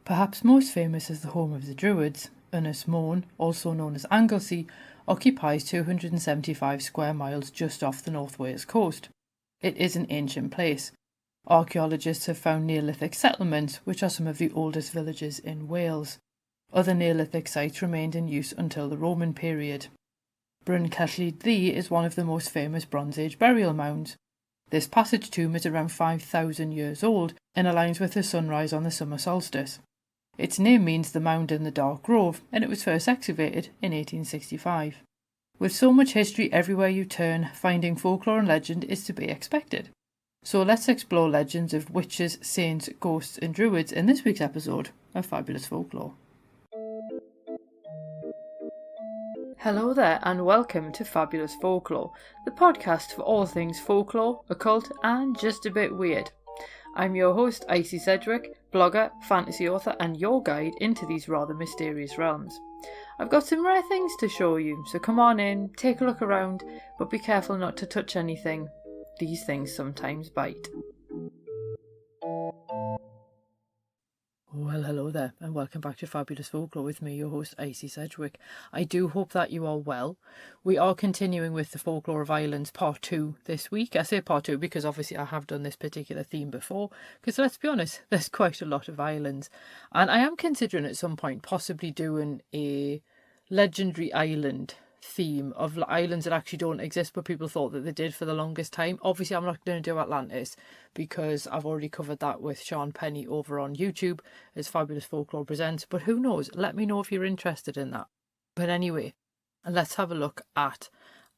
Perhaps most famous as the home of the Druids, Ynys Môn, also known as Anglesey, occupies 275 square miles just off the North Wales coast. It is an ancient place. Archaeologists have found Neolithic settlements, which are some of the oldest villages in Wales. Other Neolithic sites remained in use until the Roman period. Bryn Celli Ddu is one of the most famous Bronze Age burial mounds. This passage tomb is around 5,000 years old and aligns with the sunrise on the summer solstice. Its name means the mound in the dark grove, and it was first excavated in 1865. With so much history everywhere you turn, finding folklore and legend is to be expected. So let's explore legends of witches, saints, ghosts and druids in this week's episode of Fabulous Folklore. Hello there and welcome to Fabulous Folklore, the podcast for all things folklore, occult and just a bit weird. I'm your host, Icy Sedgwick, blogger, fantasy author and your guide into these rather mysterious realms. I've got some rare things to show you, so come on in, take a look around, but be careful not to touch anything. These things sometimes bite. Well, hello there, and welcome back to Fabulous Folklore with me, your host, Icy Sedgwick. I do hope that you are well. We are continuing with the Folklore of Islands Part 2 this week. I say Part 2 because obviously I have done this particular theme before, because let's be honest, there's quite a lot of islands. And I am considering at some point possibly doing a legendary island theme of islands that actually don't exist but people thought that they did for the longest time. Obviously I'm not going to do Atlantis because I've already covered that with Sean Penny over on YouTube as Fabulous Folklore Presents, but who knows, let me know if you're interested in that. But anyway, let's have a look at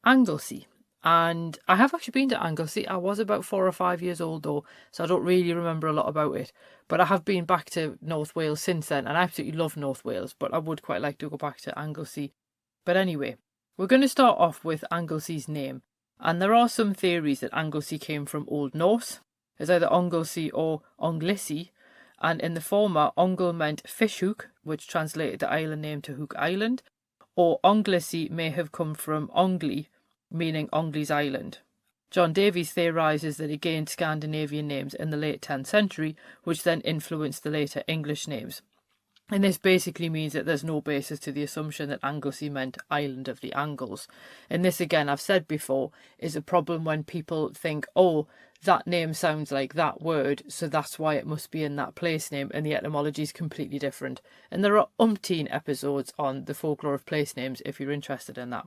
Anglesey. And I have actually been to Anglesey. I was about 4 or 5 years old though, so I don't really remember a lot about it, but I have been back to North Wales since then and I absolutely love North Wales, but I would quite like to go back to Anglesey. But anyway, we're going to start off with Anglesey's name, and there are some theories that Anglesey came from Old Norse, as either Anglesey or Anglesey, and in the former, Ongle meant fish hook, which translated the island name to Hook Island, or Anglesey may have come from Ongley, meaning Ongley's Island. John Davies theorises that it gained Scandinavian names in the late 10th century, which then influenced the later English names. And this basically means that there's no basis to the assumption that Anglesey meant Island of the Angles. And this, again, I've said before, is a problem when people think, oh, that name sounds like that word, so that's why it must be in that place name, and the etymology is completely different. And there are umpteen episodes on the folklore of place names if you're interested in that.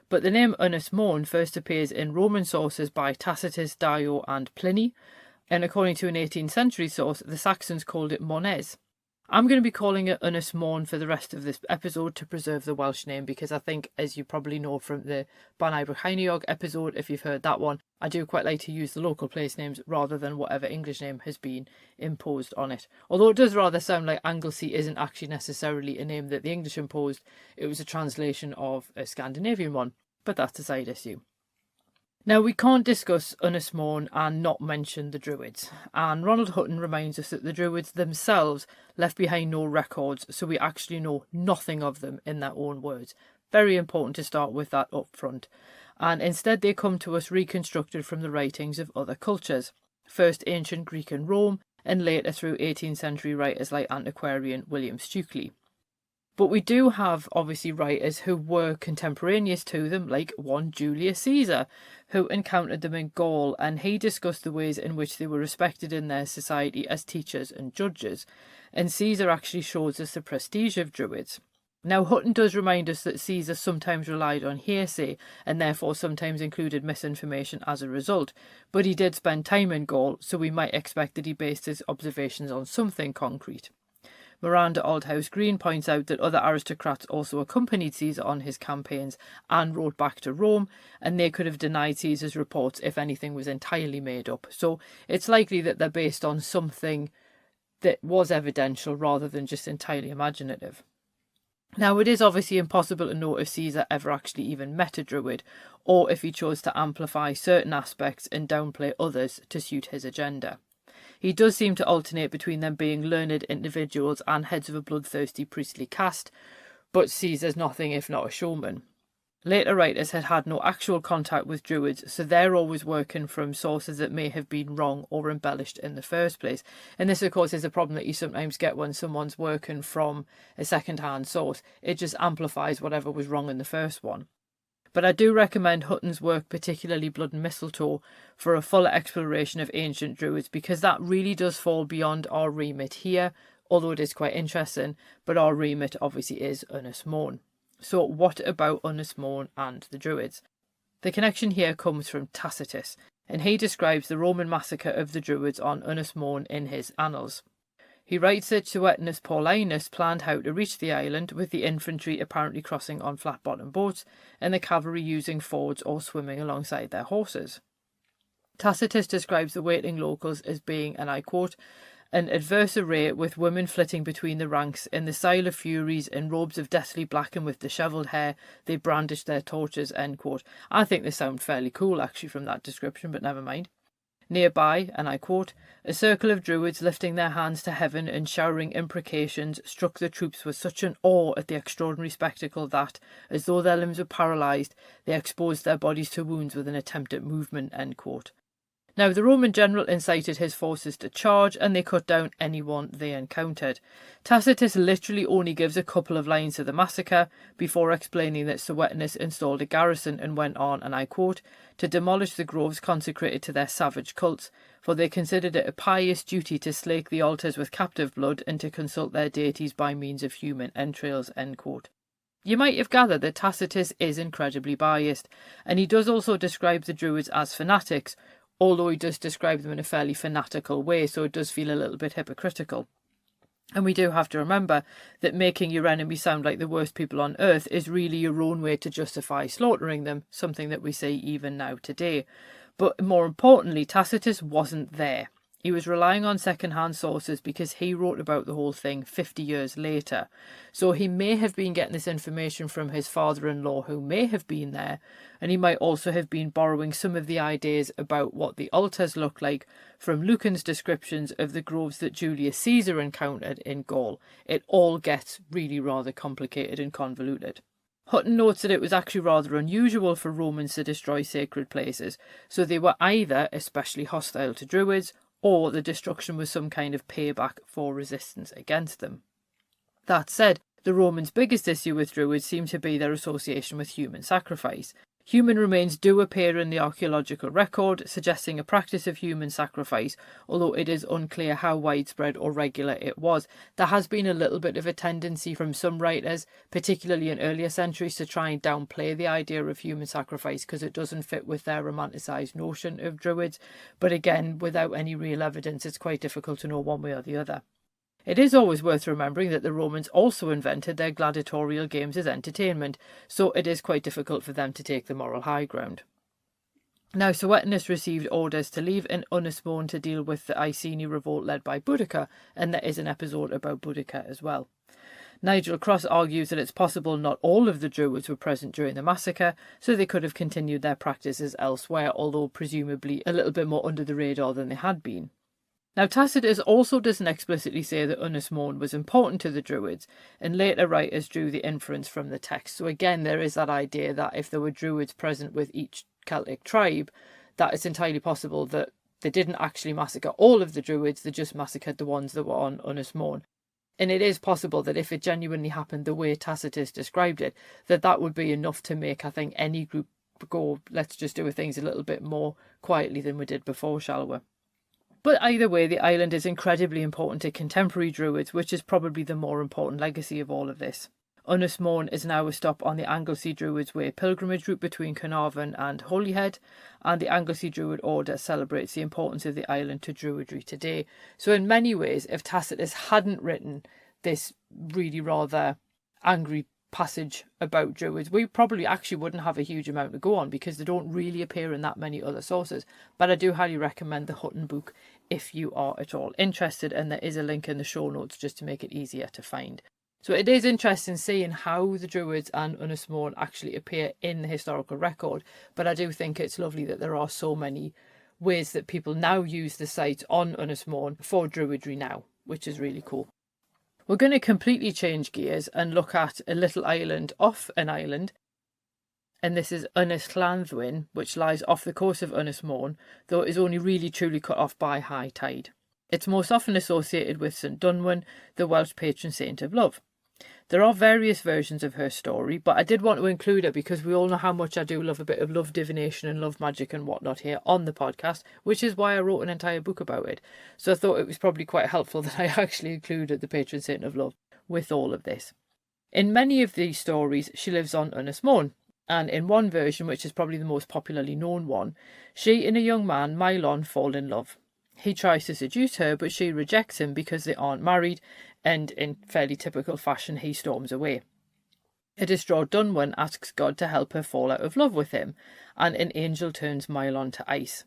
But the name Ynys Môn first appears in Roman sources by Tacitus, Dio and Pliny, and according to an 18th century source, the Saxons called it Mones. I'm going to be calling it Ynys Môn for the rest of this episode to preserve the Welsh name, because I think, as you probably know from the Ban Ibrahiniog episode, if you've heard that one, I do quite like to use the local place names rather than whatever English name has been imposed on it. Although it does rather sound like Anglesey isn't actually necessarily a name that the English imposed, it was a translation of a Scandinavian one, but that's a side issue. Now, we can't discuss Ynys Môn and not mention the Druids, and Ronald Hutton reminds us that the Druids themselves left behind no records, so we actually know nothing of them in their own words. Very important to start with that up front. And instead they come to us reconstructed from the writings of other cultures, first ancient Greek and Rome, and later through 18th century writers like antiquarian William Stukeley. But we do have, obviously, writers who were contemporaneous to them, like one Julius Caesar, who encountered them in Gaul, and he discussed the ways in which they were respected in their society as teachers and judges. And Caesar actually shows us the prestige of Druids. Now, Hutton does remind us that Caesar sometimes relied on hearsay, and therefore sometimes included misinformation as a result, but he did spend time in Gaul, so we might expect that he based his observations on something concrete. Miranda Aldhouse Green points out that other aristocrats also accompanied Caesar on his campaigns and wrote back to Rome, and they could have denied Caesar's reports if anything was entirely made up. So it's likely that they're based on something that was evidential rather than just entirely imaginative. Now, it is obviously impossible to know if Caesar ever actually even met a Druid, or if he chose to amplify certain aspects and downplay others to suit his agenda. He does seem to alternate between them being learned individuals and heads of a bloodthirsty priestly caste, but Caesar's nothing if not a showman. Later writers had had no actual contact with Druids, so they're always working from sources that may have been wrong or embellished in the first place. And this, of course, is a problem that you sometimes get when someone's working from a second-hand source. It just amplifies whatever was wrong in the first one. But I do recommend Hutton's work, particularly Blood and Mistletoe, for a fuller exploration of ancient Druids, because that really does fall beyond our remit here, although it is quite interesting, but our remit obviously is Ynys Môn. So what about Ynys Môn and the Druids? The connection here comes from Tacitus, and he describes the Roman massacre of the Druids on Ynys Môn in his Annals. He writes that Suetonius Paulinus planned how to reach the island, with the infantry apparently crossing on flat-bottomed boats and the cavalry using fords or swimming alongside their horses. Tacitus describes the waiting locals as being, and I quote, an adverse array, with women flitting between the ranks. In the style of furies, in robes of deathly black and with dishevelled hair, they brandished their torches, end quote. I think they sound fairly cool, actually, from that description, but never mind. Nearby, and I quote, a circle of Druids lifting their hands to heaven and showering imprecations struck the troops with such an awe at the extraordinary spectacle that, as though their limbs were paralysed, they exposed their bodies to wounds with an attempt at movement, end quote. Now, the Roman general incited his forces to charge, and they cut down anyone they encountered. Tacitus literally only gives a couple of lines of the massacre before explaining that Suetonius installed a garrison and went on, and I quote, to demolish the groves consecrated to their savage cults, for they considered it a pious duty to slake the altars with captive blood and to consult their deities by means of human entrails, end quote. You might have gathered that Tacitus is incredibly biased, and he does also describe the Druids as fanatics, although he does describe them in a fairly fanatical way, so it does feel a little bit hypocritical. And we do have to remember that making your enemy sound like the worst people on earth is really your own way to justify slaughtering them, something that we see even now today. But more importantly, Tacitus wasn't there. He was relying on second-hand sources because he wrote about the whole thing 50 years later. So he may have been getting this information from his father-in-law, who may have been there, and he might also have been borrowing some of the ideas about what the altars look like from Lucan's descriptions of the groves that Julius Caesar encountered in Gaul. It all gets really rather complicated and convoluted. Hutton notes that it was actually rather unusual for Romans to destroy sacred places, so they were either especially hostile to Druids, or the destruction was some kind of payback for resistance against them. That said, the Romans' biggest issue with Druids seemed to be their association with human sacrifice. Human remains do appear in the archaeological record, suggesting a practice of human sacrifice, although it is unclear how widespread or regular it was. There has been a little bit of a tendency from some writers, particularly in earlier centuries, to try and downplay the idea of human sacrifice because it doesn't fit with their romanticised notion of Druids. But again, without any real evidence, it's quite difficult to know one way or the other. It is always worth remembering that the Romans also invented their gladiatorial games as entertainment, so it is quite difficult for them to take the moral high ground. Now, Suetonius received orders to leave in Ynys Môn to deal with the Iceni revolt led by Boudicca, and there is an episode about Boudicca as well. Nigel Cross argues that it's possible not all of the Druids were present during the massacre, so they could have continued their practices elsewhere, although presumably a little bit more under the radar than they had been. Now, Tacitus also doesn't explicitly say that Ynys Môn was important to the Druids, and later writers drew the inference from the text. So again, there is that idea that if there were Druids present with each Celtic tribe, that it's entirely possible that they didn't actually massacre all of the Druids, they just massacred the ones that were on Ynys Môn. And it is possible that if it genuinely happened the way Tacitus described it, that would be enough to make, I think, any group go, let's just do things a little bit more quietly than we did before, shall we? But either way, the island is incredibly important to contemporary Druids, which is probably the more important legacy of all of this. Ynys Môn is now a stop on the Anglesey Druids Way pilgrimage route between Carnarvon and Holyhead, and the Anglesey Druid Order celebrates the importance of the island to Druidry today. So in many ways, if Tacitus hadn't written this really rather angry passage about Druids, we probably actually wouldn't have a huge amount to go on because they don't really appear in that many other sources. But I do highly recommend the Hutton book if you are at all interested, and there is a link in the show notes just to make it easier to find. So it is interesting seeing how the Druids and Ynys Môn actually appear in the historical record, but I do think it's lovely that there are so many ways that people now use the site on Ynys Môn for Druidry now, which is really cool. We're going to completely change gears and look at a little island off an island, and this is Ynys Môn, which lies off the coast of Ynys Môn, though it is only really truly cut off by high tide. It's most often associated with St Dwynwen, the Welsh patron saint of love. There are various versions of her story, but I did want to include her because we all know how much I do love a bit of love divination and love magic and whatnot here on the podcast, which is why I wrote an entire book about it. So I thought it was probably quite helpful that I actually included the patron saint of love with all of this. In many of these stories, she lives on Ynys Môn, and in one version, which is probably the most popularly known one, she and a young man, Maelon, fall in love. He tries to seduce her, but she rejects him because they aren't married, and in fairly typical fashion, he storms away. A distraught Dwynwen asks God to help her fall out of love with him, and an angel turns Maelon to ice.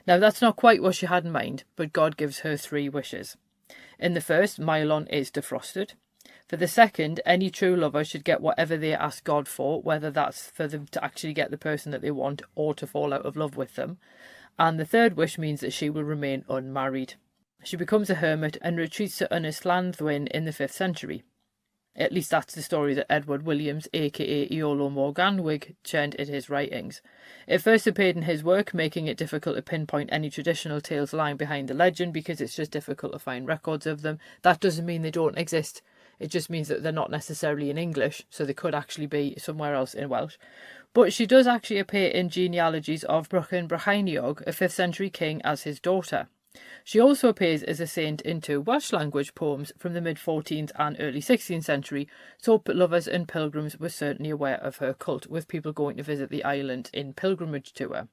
Now, that's not quite what she had in mind, but God gives her 3 wishes. In the first, Maelon is defrosted. For the second, any true lover should get whatever they ask God for, whether that's for them to actually get the person that they want or to fall out of love with them. And the third wish means that she will remain unmarried. She becomes a hermit and retreats to Ynys Môn in the 5th century. At least that's the story that Edward Williams, aka Iolo Morganwg, churned in his writings. It first appeared in his work, making it difficult to pinpoint any traditional tales lying behind the legend because it's just difficult to find records of them. That doesn't mean they don't exist. It just means that they're not necessarily in English, so they could actually be somewhere else in Welsh. But she does actually appear in genealogies of Brychan Brycheiniog, a 5th century king, as his daughter. She also appears as a saint in 2 Welsh language poems from the mid-14th and early 16th century, so lovers and pilgrims were certainly aware of her cult, with people going to visit the island in pilgrimage to her.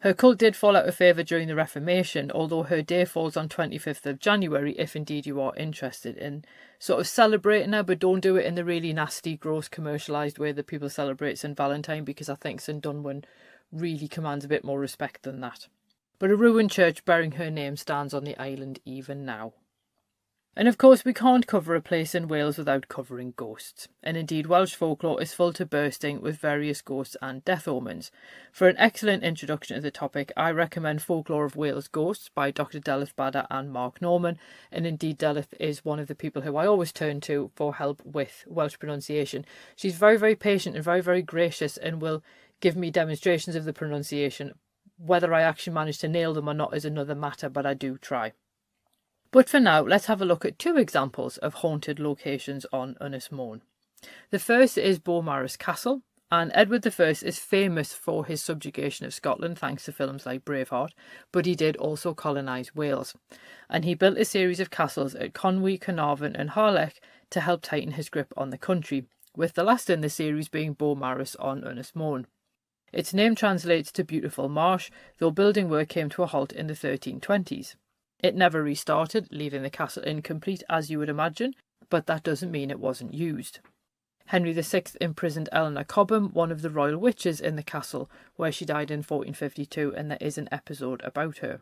Her cult did fall out of favour during the Reformation, although her day falls on 25th of January, if indeed you are interested in sort of celebrating her, but don't do it in the really nasty, gross, commercialised way that people celebrate St Valentine, because I think St Dwynwen really commands a bit more respect than that. But a ruined church bearing her name stands on the island even now. And of course we can't cover a place in Wales without covering ghosts, and indeed Welsh folklore is full to bursting with various ghosts and death omens. For an excellent introduction to the topic, I recommend Folklore of Wales Ghosts by Dr. Delyth Badder and Mark Norman, and indeed Delyth is one of the people who I always turn to for help with Welsh pronunciation. She's very, very patient and very, very gracious and will give me demonstrations of the pronunciation. Whether I actually manage to nail them or not is another matter, but I do try. But for now, let's have a look at 2 examples of haunted locations on Ynys Môn. The first is Beaumaris Castle, and Edward I is famous for his subjugation of Scotland thanks to films like Braveheart, but he did also colonise Wales. And he built a series of castles at Conwy, Carnarvon and Harlech to help tighten his grip on the country, with the last in the series being Beaumaris on Ynys Môn. Its name translates to beautiful marsh, though building work came to a halt in the 1320s. It never restarted, leaving the castle incomplete as you would imagine, but that doesn't mean it wasn't used. Henry VI imprisoned Eleanor Cobham, one of the royal witches in the castle, where she died in 1452, and there is an episode about her.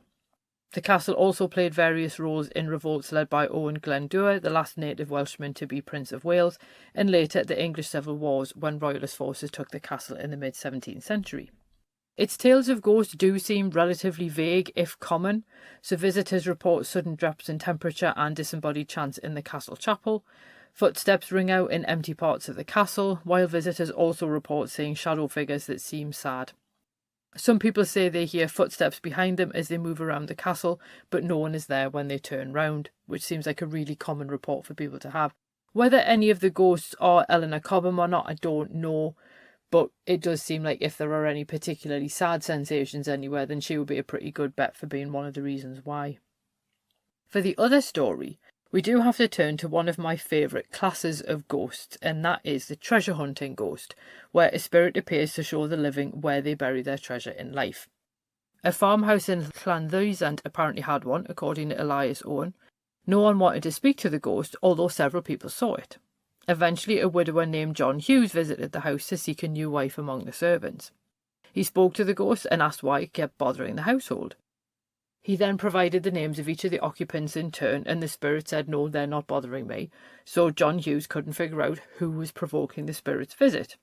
The castle also played various roles in revolts led by Owen Glendower, the last native Welshman to be Prince of Wales, and later the English Civil Wars when royalist forces took the castle in the mid-17th century. Its tales of ghosts do seem relatively vague, if common, so visitors report sudden drops in temperature and disembodied chants in the castle chapel. Footsteps ring out in empty parts of the castle, while visitors also report seeing shadow figures that seem sad. Some people say they hear footsteps behind them as they move around the castle, but no one is there when they turn round, which seems like a really common report for people to have. Whether any of the ghosts are Eleanor Cobham or not, I don't know. But it does seem like if there are any particularly sad sensations anywhere, then she would be a pretty good bet for being one of the reasons why. For the other story, we do have to turn to one of my favourite classes of ghosts, and that is the treasure hunting ghost, where a spirit appears to show the living where they bury their treasure in life. A farmhouse in Llanfaethlu apparently had one, according to Elias Owen. No one wanted to speak to the ghost, although several people saw it. Eventually, a widower named John Hughes visited the house to seek a new wife among the servants. He spoke to the ghost and asked why it kept bothering the household. He then provided the names of each of the occupants in turn, and the spirit said, "No, they're not bothering me." So John Hughes couldn't figure out who was provoking the spirit's visit.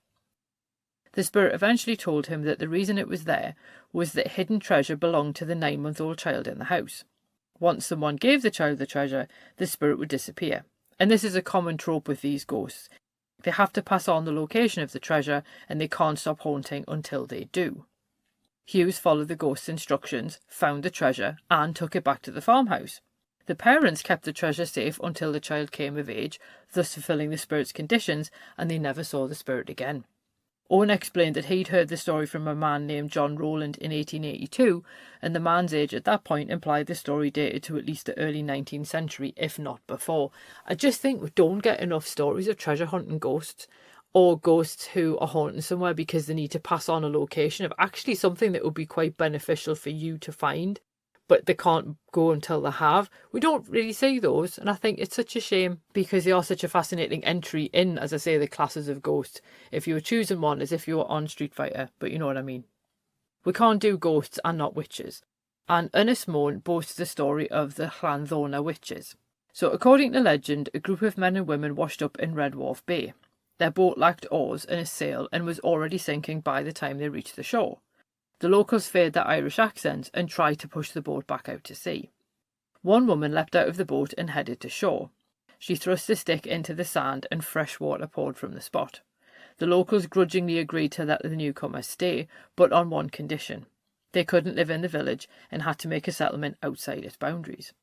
The spirit eventually told him that the reason it was there was that hidden treasure belonged to the 9-month-old child in the house. Once someone gave the child the treasure, the spirit would disappear. And this is a common trope with these ghosts. They have to pass on the location of the treasure, and they can't stop haunting until they do. Hughes followed the ghost's instructions, found the treasure, and took it back to the farmhouse. The parents kept the treasure safe until the child came of age, thus fulfilling the spirit's conditions, and they never saw the spirit again. Owen explained that he'd heard the story from a man named John Rowland in 1882, and the man's age at that point implied the story dated to at least the early 19th century, if not before. I just think we don't get enough stories of treasure hunting ghosts, or ghosts who are haunting somewhere because they need to pass on a location of actually something that would be quite beneficial for you to find, but they can't go until they have. We don't really see those, and I think it's such a shame because they are such a fascinating entry in, as I say, the classes of ghosts. If you were choosing one as if you were on Street Fighter, but you know what I mean. We can't do ghosts and not witches, and Ynys Môn boasts the story of the Llanfaethlu witches. So according to legend, a group of men and women washed up in Red Wharf Bay. Their boat lacked oars and a sail and was already sinking by the time they reached the shore. The locals feared their Irish accents and tried to push the boat back out to sea. One woman leapt out of the boat and headed to shore. She thrust a stick into the sand and fresh water poured from the spot. The locals grudgingly agreed to let the newcomers stay, but on one condition. They couldn't live in the village and had to make a settlement outside its boundaries.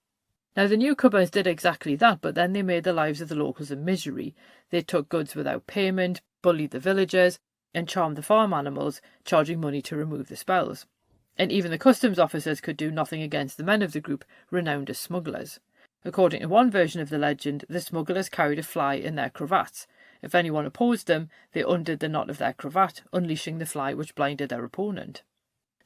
Now the newcomers did exactly that, but then they made the lives of the locals a misery. They took goods without payment, bullied the villagers, and charmed the farm animals, charging money to remove the spells. And even the customs officers could do nothing against the men of the group, renowned as smugglers. According to one version of the legend, the smugglers carried a fly in their cravats. If anyone opposed them, they undid the knot of their cravat, unleashing the fly which blinded their opponent.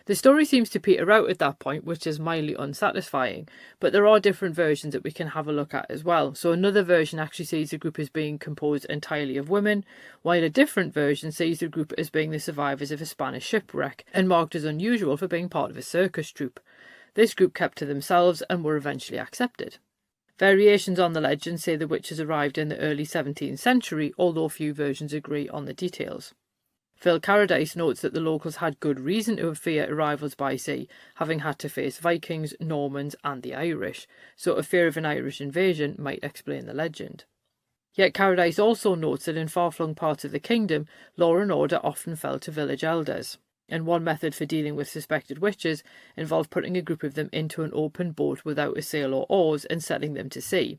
The story seems to peter out at that point, which is mildly unsatisfying, but there are different versions that we can have a look at as well. So another version actually sees the group as being composed entirely of women, while a different version sees the group as being the survivors of a Spanish shipwreck, and marked as unusual for being part of a circus troupe. This group kept to themselves and were eventually accepted. Variations on the legend say the witches arrived in the early 17th century, although few versions agree on the details. Phil Carradine notes that the locals had good reason to fear arrivals by sea, having had to face Vikings, Normans and the Irish, so a fear of an Irish invasion might explain the legend. Yet Carradine also notes that in far-flung parts of the kingdom, law and order often fell to village elders, and one method for dealing with suspected witches involved putting a group of them into an open boat without a sail or oars and setting them to sea.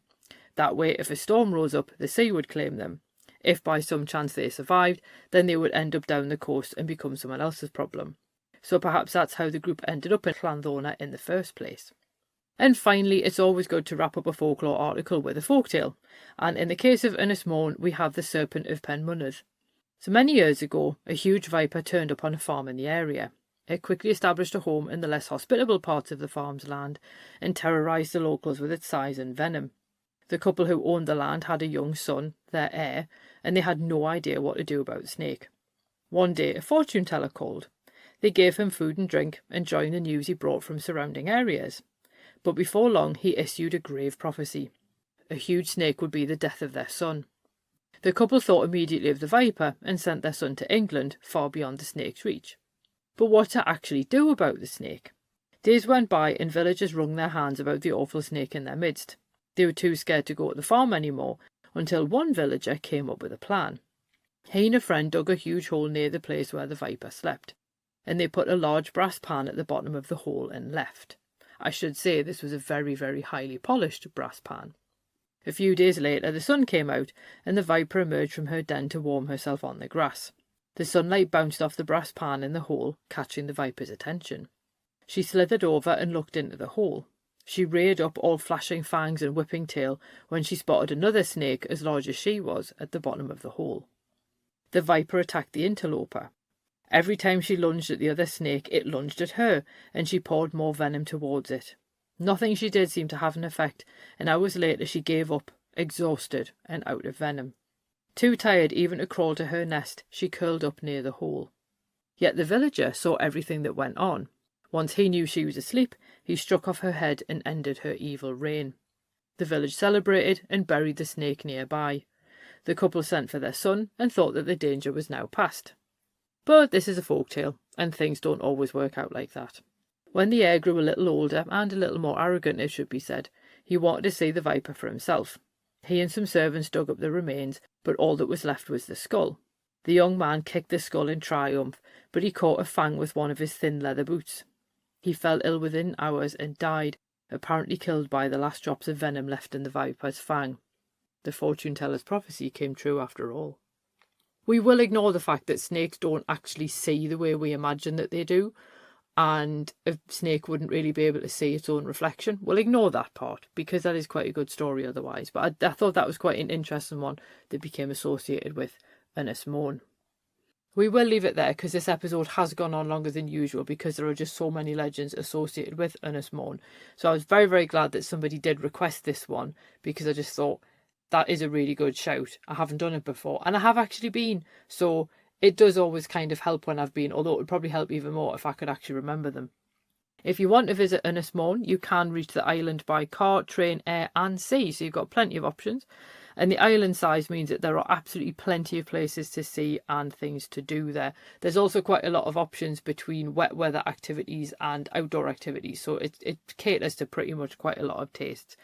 That way, if a storm rose up, the sea would claim them. If by some chance they survived, then they would end up down the coast and become someone else's problem. So perhaps that's how the group ended up in Llanfaethlu in the first place. And finally, it's always good to wrap up a folklore article with a folktale. And in the case of Ynys Môn, we have the Serpent of Penmynydd. So many years ago, a huge viper turned up on a farm in the area. It quickly established a home in the less hospitable parts of the farm's land and terrorised the locals with its size and venom. The couple who owned the land had a young son, their heir, and they had no idea what to do about the snake. One day a fortune teller called. They gave him food and drink and joined the news he brought from surrounding areas. But before long he issued a grave prophecy. A huge snake would be the death of their son. The couple thought immediately of the viper and sent their son to England, far beyond the snake's reach. But what to actually do about the snake? Days went by and villagers wrung their hands about the awful snake in their midst. They were too scared to go to the farm anymore, until one villager came up with a plan. He and a friend dug a huge hole near the place where the viper slept, and they put a large brass pan at the bottom of the hole and left. I should say this was a very, very highly polished brass pan. A few days later the sun came out, and the viper emerged from her den to warm herself on the grass. The sunlight bounced off the brass pan in the hole, catching the viper's attention. She slithered over and looked into the hole. She reared up, all flashing fangs and whipping tail, when she spotted another snake as large as she was at the bottom of the hole. The viper attacked the interloper. Every time she lunged at the other snake, it lunged at her, and she poured more venom towards it. Nothing she did seemed to have an effect, and hours later she gave up, exhausted and out of venom. Too tired even to crawl to her nest, she curled up near the hole. Yet the villager saw everything that went on. Once he knew she was asleep, he struck off her head and ended her evil reign. The village celebrated and buried the snake nearby. The couple sent for their son and thought that the danger was now past. But this is a folktale, and things don't always work out like that. When the heir grew a little older and a little more arrogant, it should be said, he wanted to see the viper for himself. He and some servants dug up the remains, but all that was left was the skull. The young man kicked the skull in triumph, but he caught a fang with one of his thin leather boots. He fell ill within hours and died, apparently killed by the last drops of venom left in the viper's fang. The fortune-teller's prophecy came true after all. We will ignore the fact that snakes don't actually see the way we imagine that they do, and a snake wouldn't really be able to see its own reflection. We'll ignore that part, because that is quite a good story otherwise. But I thought that was quite an interesting one that became associated with Ynys Môn. We will leave it there, because this episode has gone on longer than usual, because there are just so many legends associated with Ynys Môn. So I was very, very glad that somebody did request this one, because I just thought, that is a really good shout. I haven't done it before, and I have actually been, so it does always kind of help when I've been, although it would probably help even more if I could actually remember them. If you want to visit Ynys Môn, you can reach the island by car, train, air and sea, so you've got plenty of options. And the island size means that there are absolutely plenty of places to see and things to do there. There's also quite a lot of options between wet weather activities and outdoor activities, so it caters to pretty much quite a lot of tastes.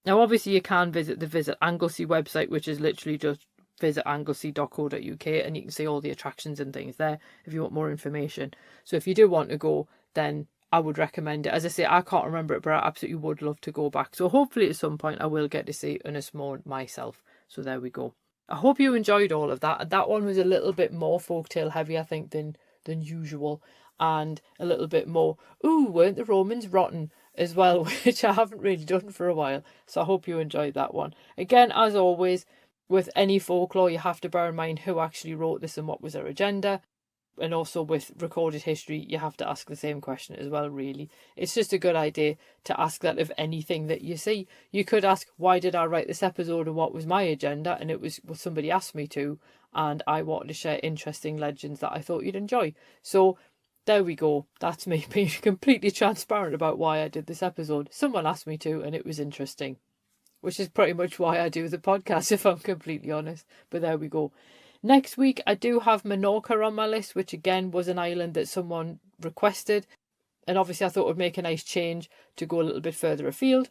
Now, obviously, you can visit the Visit Anglesey website, which is literally just visitanglesey.co.uk, and you can see all the attractions and things there if you want more information. So if you do want to go, then I would recommend it. As I say, I can't remember it, but I absolutely would love to go back. So hopefully at some point I will get to see Ynys Môn myself. So there we go. I hope you enjoyed all of that. That one was a little bit more folktale heavy, I think, than usual, and a little bit more, ooh, weren't the Romans rotten as well, which I haven't really done for a while. So I hope you enjoyed that one. Again, as always, with any folklore, you have to bear in mind who actually wrote this and what was their agenda. And also with recorded history, you have to ask the same question as well, really. It's just a good idea to ask that of anything that you see. You could ask, why did I write this episode and what was my agenda? And it was what somebody asked me to, and I wanted to share interesting legends that I thought you'd enjoy. So there we go. That's me being completely transparent about why I did this episode. Someone asked me to, and it was interesting. Which is pretty much why I do the podcast, if I'm completely honest. But there we go. Next week, I do have Menorca on my list, which again was an island that someone requested. And obviously I thought it would make a nice change to go a little bit further afield.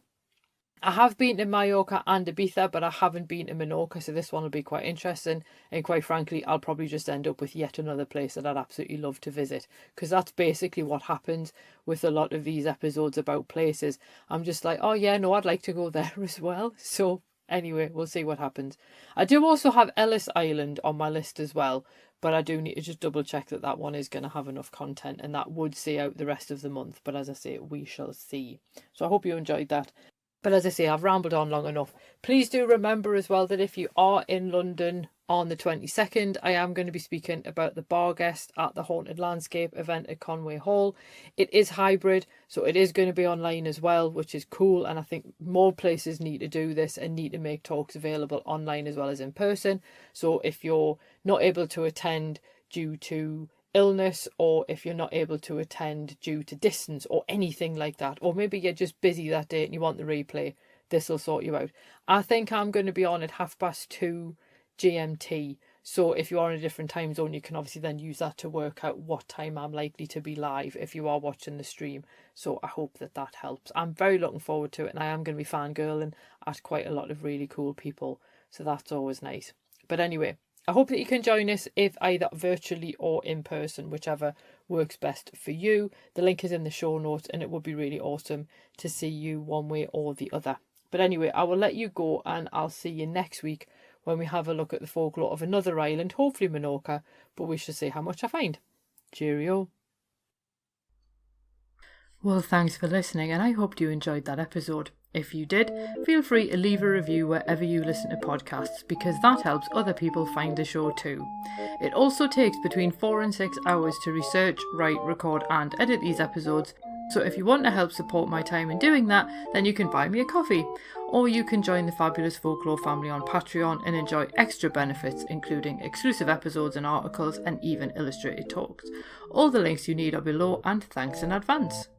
I have been to Mallorca and Ibiza, but I haven't been to Menorca, so this one will be quite interesting. And quite frankly, I'll probably just end up with yet another place that I'd absolutely love to visit, because that's basically what happens with a lot of these episodes about places. I'm just like, oh yeah, no, I'd like to go there as well. So anyway, we'll see what happens. I do also have Ellis Island on my list as well, but I do need to just double check that that one is going to have enough content, and that would see out the rest of the month. But as I say, we shall see. So I hope you enjoyed that. But as I say, I've rambled on long enough. Please do remember as well that if you are in London on the 22nd, I am going to be speaking about the bar guest at the Haunted Landscape event at Conway Hall. It is hybrid, so it is going to be online as well, which is cool. And I think more places need to do this and need to make talks available online as well as in person. So if you're not able to attend due to illness, or if you're not able to attend due to distance or anything like that, or maybe you're just busy that day and you want the replay, this will sort you out. I think I'm going to be on at 2:30 GMT, so if you are in a different time zone, you can obviously then use that to work out what time I'm likely to be live if you are watching the stream. So I hope that that helps. I'm very looking forward to it, and I am going to be fangirling at quite a lot of really cool people, so that's always nice. But anyway, I hope that you can join us, if either virtually or in person, whichever works best for you. The link is in the show notes, and it would be really awesome to see you one way or the other. But anyway, I will let you go, and I'll see you next week when we have a look at the folklore of another island, hopefully Menorca, but we shall see how much I find. Cheerio. Well, thanks for listening, and I hope you enjoyed that episode. If you did, feel free to leave a review wherever you listen to podcasts, because that helps other people find the show too. It also takes between 4 and 6 hours to research, write, record and edit these episodes, so if you want to help support my time in doing that, then you can buy me a coffee. Or you can join the Fabulous Folklore family on Patreon and enjoy extra benefits, including exclusive episodes and articles and even illustrated talks. All the links you need are below, and thanks in advance.